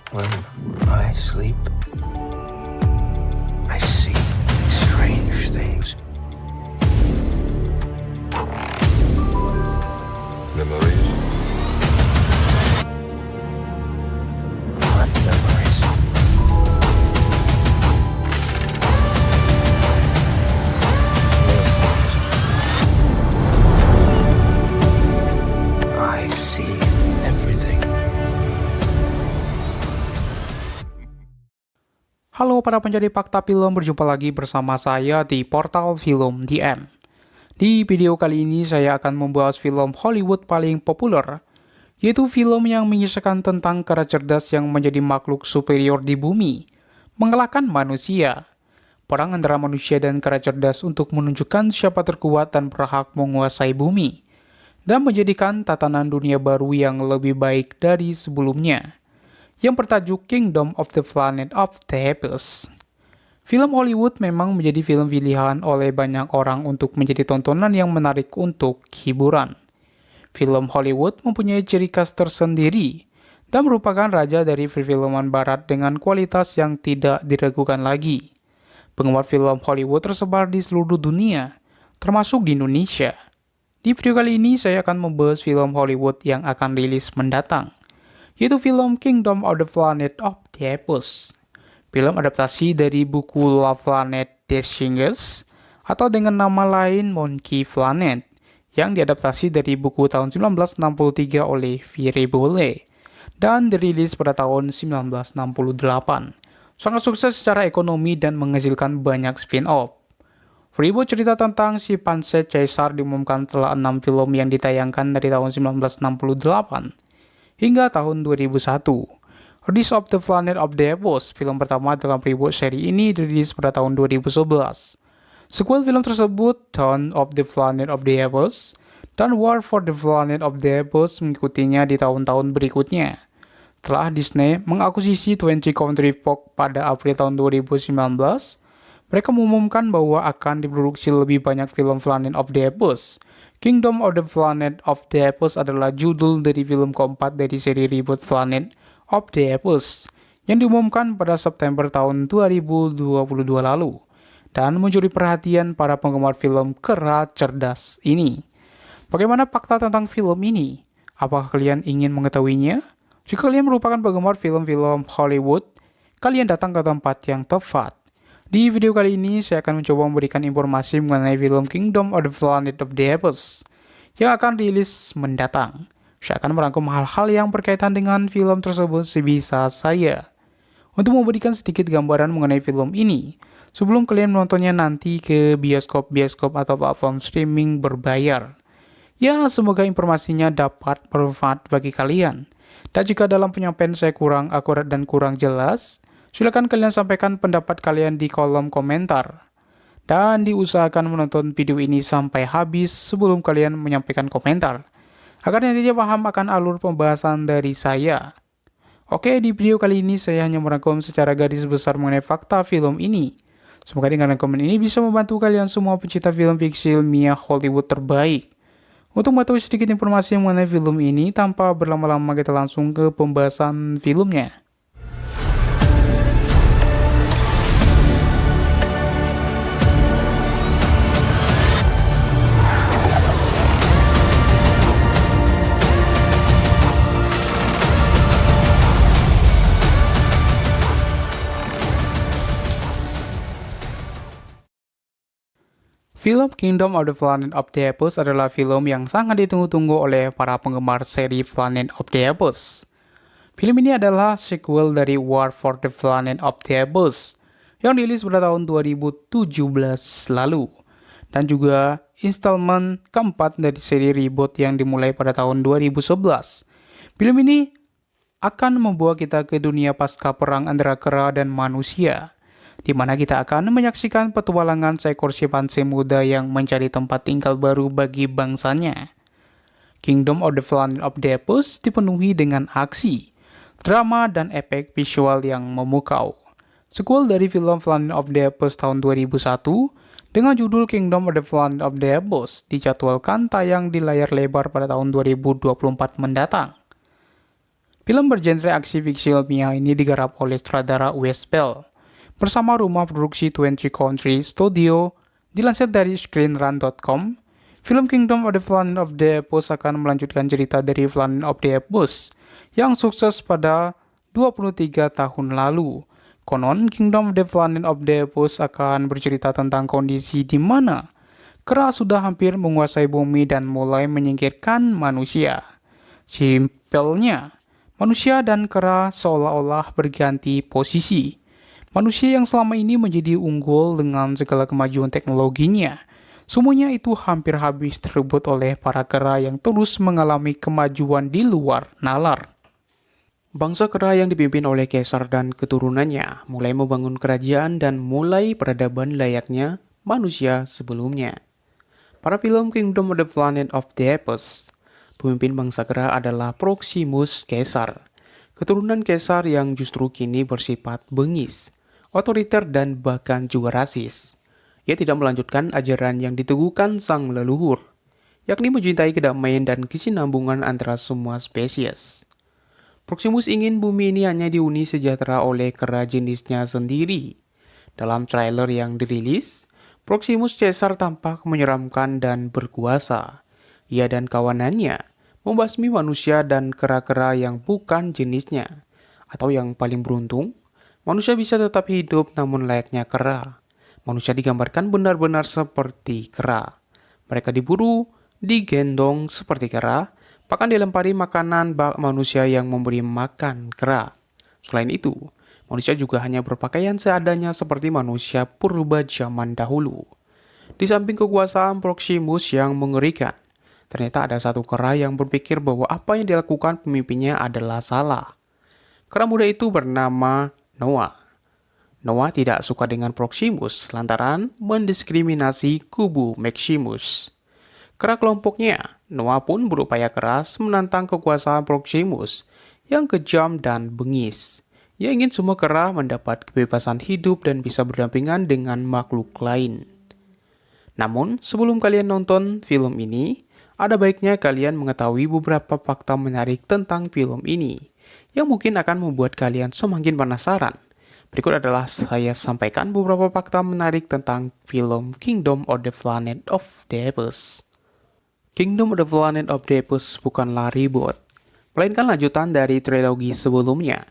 When I sleep, I see strange things. Memories? What memories? I see everything. Halo para pencari fakta film, berjumpa lagi bersama saya di portal Film DM. Di video kali ini saya akan membahas film Hollywood paling populer, yaitu film yang mengisahkan tentang kera cerdas yang menjadi makhluk superior di bumi, mengalahkan manusia. Perang antara manusia dan kera cerdas untuk menunjukkan siapa terkuat dan berhak menguasai bumi, dan menjadikan tatanan dunia baru yang lebih baik dari sebelumnya, yang bertajuk Kingdom of the Planet of the Apes. Film Hollywood memang menjadi film pilihan oleh banyak orang untuk menjadi tontonan yang menarik untuk hiburan. Film Hollywood mempunyai ciri khas tersendiri dan merupakan raja dari perfilman barat dengan kualitas yang tidak diragukan lagi. Penggemar film Hollywood tersebar di seluruh dunia, termasuk di Indonesia. Di video kali ini saya akan membahas film Hollywood yang akan rilis mendatang, yaitu film Kingdom of the Planet of the Apes. Film adaptasi dari buku La Planète des Singes, atau dengan nama lain Monkey Planet, yang diadaptasi dari buku tahun 1963 oleh Pierre Boulez, dan dirilis pada tahun 1968. Sangat sukses secara ekonomi dan menghasilkan banyak spin-off. Reboot cerita tentang si Panse Caesar diumumkan setelah 6 film yang ditayangkan dari tahun 1968 hingga tahun 2001. Rise of the Planet of the Apes, film pertama dalam reboot seri ini, dirilis pada tahun 2011. Sequel film tersebut, Dawn of the Planet of the Apes, dan War for the Planet of the Apes mengikutinya di tahun-tahun berikutnya. Setelah Disney mengakuisisi 20th Century Fox pada April tahun 2019, mereka mengumumkan bahwa akan diproduksi lebih banyak film Planet of the Apes. Kingdom of the Planet of the Apes adalah judul dari film keempat dari seri reboot Planet of the Apes yang diumumkan pada September tahun 2022 lalu dan mencuri perhatian para penggemar film kera cerdas ini. Bagaimana fakta tentang film ini? Apakah kalian ingin mengetahuinya? Jika kalian merupakan penggemar film-film Hollywood, kalian datang ke tempat yang tepat. Di video kali ini, saya akan mencoba memberikan informasi mengenai film Kingdom of the Planet of the Apes yang akan rilis mendatang. Saya akan merangkum hal-hal yang berkaitan dengan film tersebut sebisa saya, untuk memberikan sedikit gambaran mengenai film ini, sebelum kalian menontonnya nanti ke bioskop-bioskop atau platform streaming berbayar. Ya, semoga informasinya dapat bermanfaat bagi kalian. Dan jika dalam penyampaian saya kurang akurat dan kurang jelas, silakan kalian sampaikan pendapat kalian di kolom komentar. Dan diusahakan menonton video ini sampai habis sebelum kalian menyampaikan komentar, agar nantinya paham akan alur pembahasan dari saya. Oke, di video kali ini saya hanya merangkum secara garis besar mengenai fakta film ini. Semoga dengan rangkuman ini bisa membantu kalian semua pecinta film fiksi ilmiah Hollywood terbaik untuk mengetahui sedikit informasi mengenai film ini. Tanpa berlama-lama, kita langsung ke pembahasan filmnya. Film Kingdom of the Planet of the Apes adalah film yang sangat ditunggu-tunggu oleh para penggemar seri Planet of the Apes. Film ini adalah sequel dari War for the Planet of the Apes yang dirilis pada tahun 2017 lalu, dan juga installment keempat dari seri reboot yang dimulai pada tahun 2011. Film ini akan membawa kita ke dunia pasca perang antara kera dan manusia, di mana kita akan menyaksikan petualangan seekor simpanse muda yang mencari tempat tinggal baru bagi bangsanya. Kingdom of the Planet of the Apes dipenuhi dengan aksi, drama, dan efek visual yang memukau. Sequel dari film Planet of the Apes tahun 2001 dengan judul Kingdom of the Planet of the Apes dijadwalkan tayang di layar lebar pada tahun 2024 mendatang. Film bergenre aksi fiksi ilmiah ini digarap oleh sutradara Wes Bell bersama rumah produksi 20th Century Studio. Dilansir dari screenrun.com, film Kingdom of the Planet of the Apes akan melanjutkan cerita dari Planet of the Apes yang sukses pada 23 tahun lalu. Konon, Kingdom of the Planet of the Apes akan bercerita tentang kondisi di mana kera sudah hampir menguasai bumi dan mulai menyingkirkan manusia. Simpelnya, manusia dan kera seolah-olah berganti posisi. Manusia yang selama ini menjadi unggul dengan segala kemajuan teknologinya, semuanya itu hampir habis direbut oleh para kera yang terus mengalami kemajuan di luar nalar. Bangsa kera yang dipimpin oleh Kaisar dan keturunannya mulai membangun kerajaan dan mulai peradaban layaknya manusia sebelumnya. Pada film Kingdom of the Planet of the Apes, pemimpin bangsa kera adalah Proximus Caesar, keturunan Kaisar yang justru kini bersifat bengis, otoriter dan bahkan juga rasis. Ia tidak melanjutkan ajaran yang diteguhkan sang leluhur, yakni mencintai kedamaian dan kesinambungan antara semua spesies. Proximus ingin bumi ini hanya dihuni sejahtera oleh kera jenisnya sendiri. Dalam trailer yang dirilis, Proximus Caesar tampak menyeramkan dan berkuasa. Ia dan kawanannya membasmi manusia dan kera-kera yang bukan jenisnya. Atau yang paling beruntung, manusia bisa tetap hidup namun layaknya kera. Manusia digambarkan benar-benar seperti kera. Mereka diburu, digendong seperti kera, bahkan dilempari makanan bak manusia yang memberi makan kera. Selain itu, manusia juga hanya berpakaian seadanya seperti manusia purba zaman dahulu. Di samping kekuasaan Proximus yang mengerikan, ternyata ada satu kera yang berpikir bahwa apa yang dilakukan pemimpinnya adalah salah. Kera muda itu bernama Noah. Noah tidak suka dengan Proximus lantaran mendiskriminasi kubu Maximus. Kera kelompoknya, Noah pun berupaya keras menantang kekuasaan Proximus yang kejam dan bengis. Ia ingin semua kera mendapat kebebasan hidup dan bisa berdampingan dengan makhluk lain. Namun, sebelum kalian nonton film ini, ada baiknya kalian mengetahui beberapa fakta menarik tentang film ini yang mungkin akan membuat kalian semakin penasaran. Berikut adalah saya sampaikan beberapa fakta menarik tentang film Kingdom of the Planet of the Apes. Kingdom of the Planet of the Apes bukanlah reboot, melainkan lanjutan dari trilogi sebelumnya.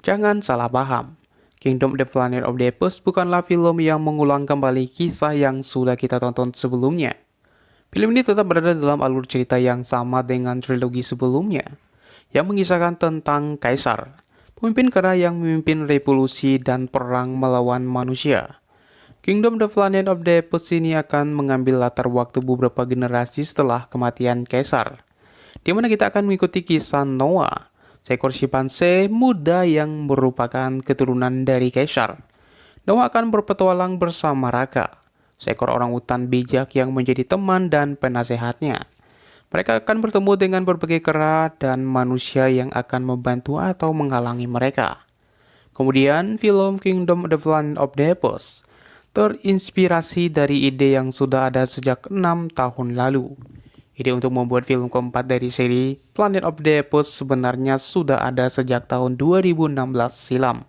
Jangan salah paham, Kingdom of the Planet of the Apes bukanlah film yang mengulang kembali kisah yang sudah kita tonton sebelumnya. Film ini tetap berada dalam alur cerita yang sama dengan trilogi sebelumnya, yang mengisahkan tentang Kaisar, pemimpin kera yang memimpin revolusi dan perang melawan manusia. Kingdom of the Planet of the Apes ini akan mengambil latar waktu beberapa generasi setelah kematian Kaisar, di mana kita akan mengikuti kisah Noah, seekor simpanse muda yang merupakan keturunan dari Kaisar. Noah akan berpetualang bersama Raka, seekor orang utan bijak yang menjadi teman dan penasehatnya. Mereka akan bertemu dengan berbagai kera dan manusia yang akan membantu atau menghalangi mereka. Kemudian, film Kingdom of the Planet of the Apes terinspirasi dari ide yang sudah ada sejak 6 tahun lalu. Ide untuk membuat film keempat dari seri Planet of the Apes sebenarnya sudah ada sejak tahun 2016 silam.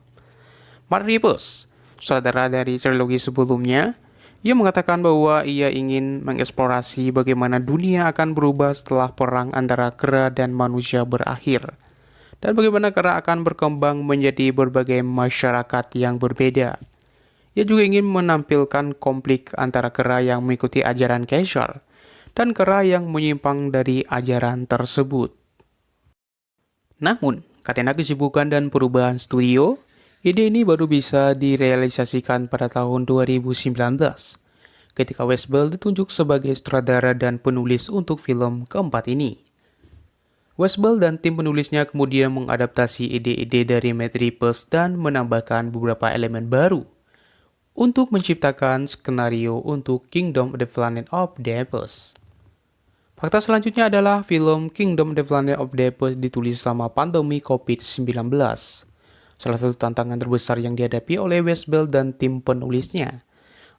Matt Reeves, sutradara dari trilogi sebelumnya, ia mengatakan bahwa ia ingin mengeksplorasi bagaimana dunia akan berubah setelah perang antara kera dan manusia berakhir, dan bagaimana kera akan berkembang menjadi berbagai masyarakat yang berbeda. Ia juga ingin menampilkan konflik antara kera yang mengikuti ajaran Kaisar dan kera yang menyimpang dari ajaran tersebut. Namun, karena kesibukan dan perubahan studio, ide ini baru bisa direalisasikan pada tahun 2019, ketika Wes Bell ditunjuk sebagai sutradara dan penulis untuk film keempat ini. Wes Bell dan tim penulisnya kemudian mengadaptasi ide-ide dari Matt Reeves dan menambahkan beberapa elemen baru untuk menciptakan skenario untuk Kingdom of the Planet of the Apes. Fakta selanjutnya adalah film Kingdom of the Planet of the Apes ditulis selama pandemi COVID-19. Salah satu tantangan terbesar yang dihadapi oleh Wes Bell dan tim penulisnya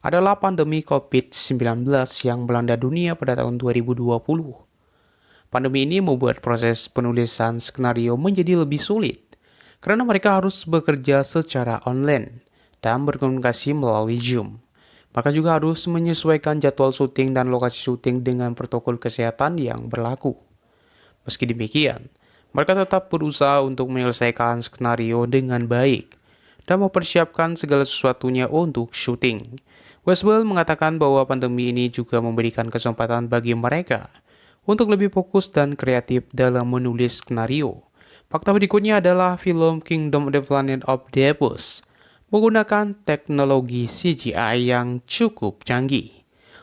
adalah pandemi COVID-19 yang melanda dunia pada tahun 2020. Pandemi ini membuat proses penulisan skenario menjadi lebih sulit, karena mereka harus bekerja secara online dan berkomunikasi melalui Zoom. Mereka juga harus menyesuaikan jadwal syuting dan lokasi syuting dengan protokol kesehatan yang berlaku. Meski demikian, mereka tetap berusaha untuk menyelesaikan skenario dengan baik dan mempersiapkan segala sesuatunya untuk syuting. Westwell mengatakan bahwa pandemi ini juga memberikan kesempatan bagi mereka untuk lebih fokus dan kreatif dalam menulis skenario. Fakta berikutnya adalah film Kingdom of the Planet of the Apes menggunakan teknologi CGI yang cukup canggih.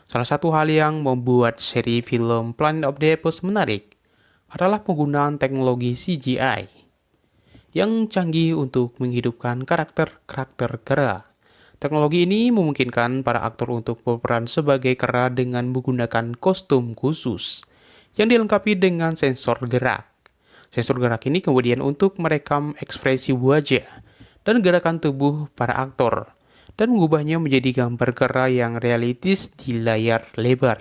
Salah satu hal yang membuat seri film Planet of the Apes menarik adalah penggunaan teknologi CGI yang canggih untuk menghidupkan karakter-karakter kera. Teknologi ini memungkinkan para aktor untuk berperan sebagai kera dengan menggunakan kostum khusus yang dilengkapi dengan sensor gerak. Sensor gerak ini kemudian untuk merekam ekspresi wajah dan gerakan tubuh para aktor, dan mengubahnya menjadi gambar kera yang realistis di layar lebar.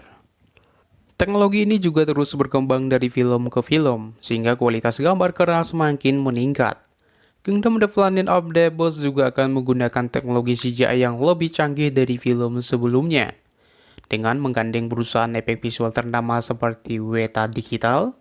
Teknologi ini juga terus berkembang dari film ke film, sehingga kualitas gambar kera semakin meningkat. Kingdom of the Planet of the Apes juga akan menggunakan teknologi CGI yang lebih canggih dari film sebelumnya, dengan menggandeng perusahaan efek visual ternama seperti Weta Digital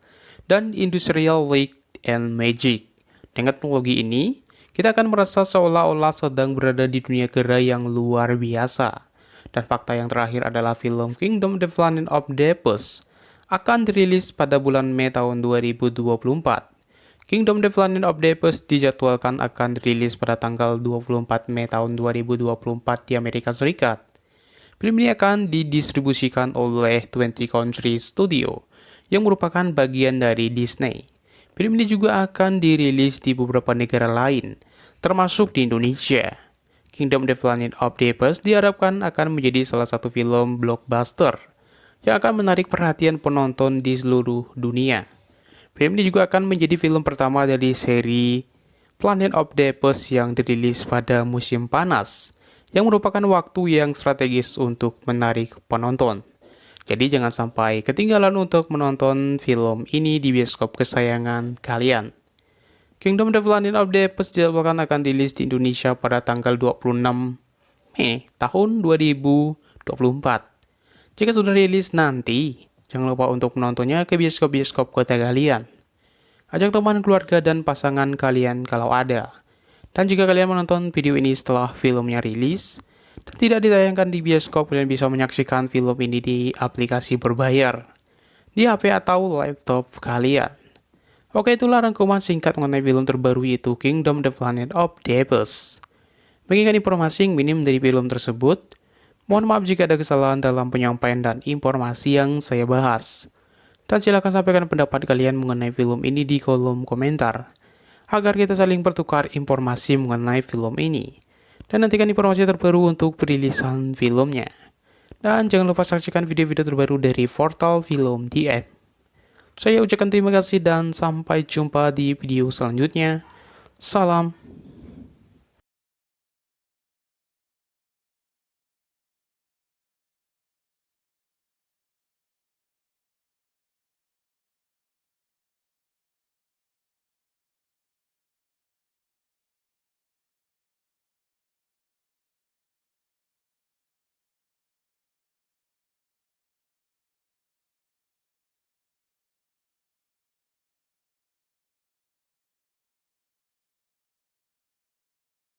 dan Industrial Light and Magic. Dengan teknologi ini, kita akan merasa seolah-olah sedang berada di dunia kera yang luar biasa. Dan fakta yang terakhir adalah film Kingdom of the Planet of the Apes akan dirilis pada bulan Mei tahun 2024. Kingdom of the Planet of the Apes dijadwalkan akan dirilis pada tanggal 24 Mei tahun 2024 di Amerika Serikat. Film ini akan didistribusikan oleh 20th Century Studio yang merupakan bagian dari Disney. Film ini juga akan dirilis di beberapa negara lain, termasuk di Indonesia. Kingdom of the Planet of the Apes diharapkan akan menjadi salah satu film blockbuster yang akan menarik perhatian penonton di seluruh dunia. Film ini juga akan menjadi film pertama dari seri Planet of the Apes yang dirilis pada musim panas, yang merupakan waktu yang strategis untuk menarik penonton. Jadi jangan sampai ketinggalan untuk menonton film ini di bioskop kesayangan kalian. Kingdom of the Planet of the Apes dijadwalkan akan dirilis di Indonesia pada tanggal 26 Mei tahun 2024. Jika sudah rilis nanti, jangan lupa untuk menontonnya ke bioskop-bioskop kota kalian. Ajak teman, keluarga, dan pasangan kalian kalau ada. Dan jika kalian menonton video ini setelah filmnya rilis, dan tidak ditayangkan di bioskop, kalian bisa menyaksikan film ini di aplikasi berbayar di HP atau laptop kalian. Oke, itulah rangkuman singkat mengenai film terbaru yaitu Kingdom of the Planet of the Apes. Mengingat informasi yang minim dari film tersebut, mohon maaf jika ada kesalahan dalam penyampaian dan informasi yang saya bahas. Dan silakan sampaikan pendapat kalian mengenai film ini di kolom komentar, agar kita saling bertukar informasi mengenai film ini. Dan nantikan informasi terbaru untuk perilisan filmnya. Dan jangan lupa saksikan video-video terbaru dari Portal Film DM. Saya ucapkan terima kasih dan sampai jumpa di video selanjutnya. Salam.